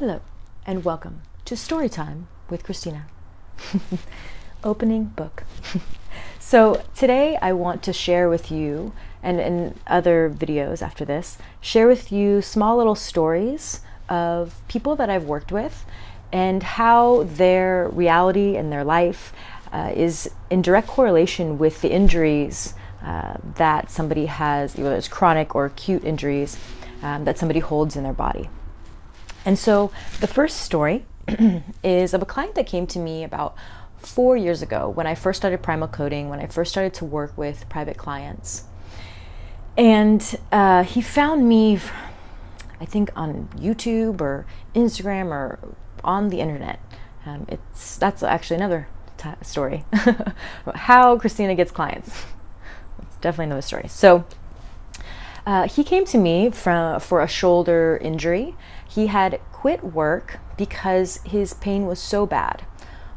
Hello, and welcome to Storytime with Christina. Opening book. So today I want to share with you, and in other videos after this, share with you small little stories of people that I've worked with and how their reality and their life is in direct correlation with the injuries that somebody has, whether it's chronic or acute injuries that somebody holds in their body. And so the first story is of a client that came to me about 4 years ago when I first started primal coding, when I first started to work with private clients. And he found me, I think, on YouTube or Instagram or on the internet. That's actually another story. How Christina gets clients. It's definitely another story. So he came to me for a shoulder injury. He had quit work because his pain was so bad.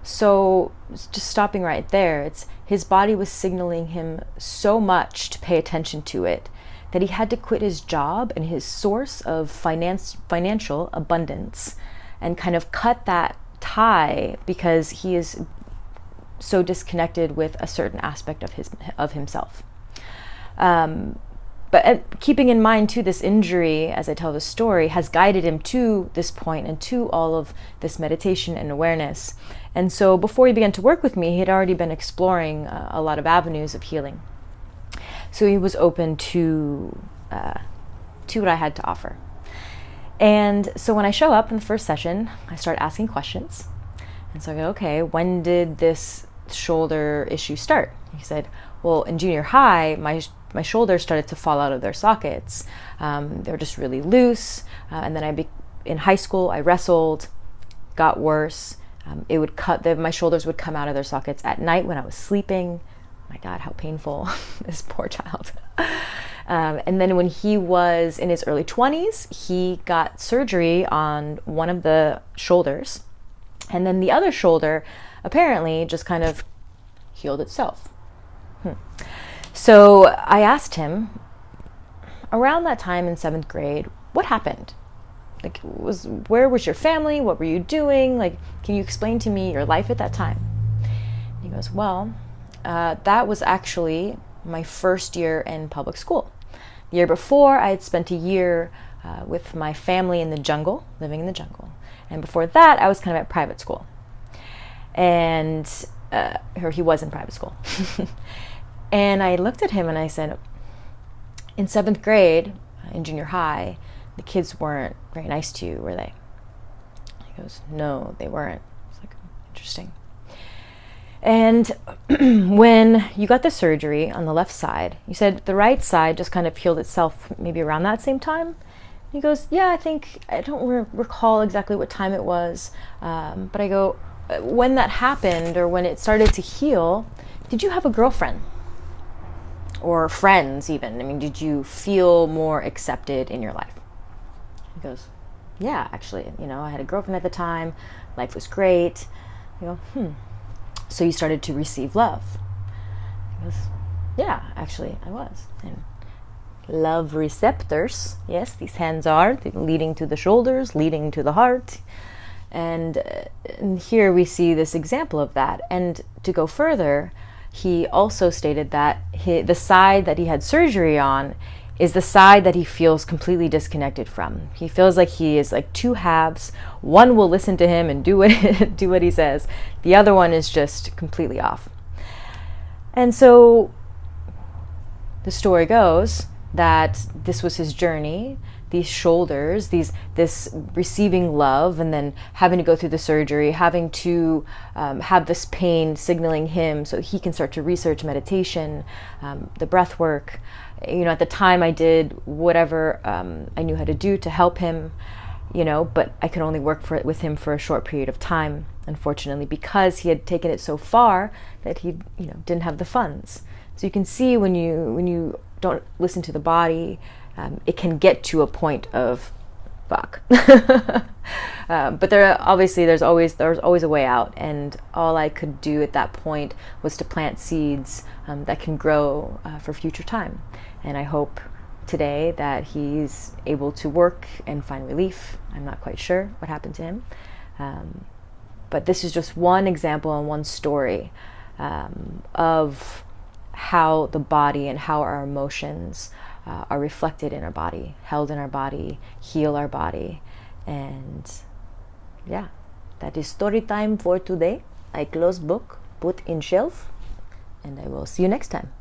So just stopping right there, his body was signaling him so much to pay attention to it that he had to quit his job and his source of financial abundance and kind of cut that tie because he is so disconnected with a certain aspect of himself. But keeping in mind, too, this injury, as I tell the story, has guided him to this point and to all of this meditation and awareness. And so before he began to work with me, he had already been exploring a lot of avenues of healing. So he was open to what I had to offer. And so when I show up in the first session, I start asking questions. And so I go, okay, when did this shoulder issue start? He said, well, in junior high, my shoulders started to fall out of their sockets. They were just really loose. And then in high school, I wrestled, got worse. My shoulders would come out of their sockets at night when I was sleeping. My God, how painful. This poor child. And then when he was in his early 20s, he got surgery on one of the shoulders. And then the other shoulder apparently just kind of healed itself. So I asked him, around that time in 7th grade, what happened? Where was your family? What were you doing? Can you explain to me your life at that time? And he goes, well, that was actually my first year in public school. The year before, I had spent a year with my family in the jungle, living in the jungle. And before that, I was kind of at private school. And he was in private school. And I looked at him and I said, in 7th grade, in junior high, the kids weren't very nice to you, were they? He goes, no, they weren't. It's like, interesting. And when you got the surgery on the left side, you said the right side just kind of healed itself maybe around that same time? He goes, yeah, I don't recall exactly what time it was. But I go, when that happened or when it started to heal, did you have a girlfriend? Or friends even? I mean, did you feel more accepted in your life? He goes, yeah, actually, I had a girlfriend at the time. Life was great. I go, So you started to receive love? He goes, yeah, actually, I was. And love receptors, yes, these hands are leading to the shoulders, leading to the heart. And here we see this example of that. And to go further, he also stated that the side that he had surgery on is the side that he feels completely disconnected from. He feels like he is like two halves. One will listen to him and do what he says. The other one is just completely off. And so the story goes that this was his journey, these shoulders, this receiving love, and then having to go through the surgery, having to have this pain signaling him so he can start to research meditation, the breath work. At the time I did whatever I knew how to do to help him, but I could only work with him for a short period of time, unfortunately, because he had taken it so far that he didn't have the funds. So you can see when you don't listen to the body, it can get to a point of fuck. But there's always a way out, and all I could do at that point was to plant seeds that can grow for future time. And I hope today that he's able to work and find relief. I'm not quite sure what happened to him. But this is just one example and one story of how the body and how our emotions are reflected in our body, held in our body, heal our body. And yeah, that is story time for today. I close book, put in shelf, and I will see you next time.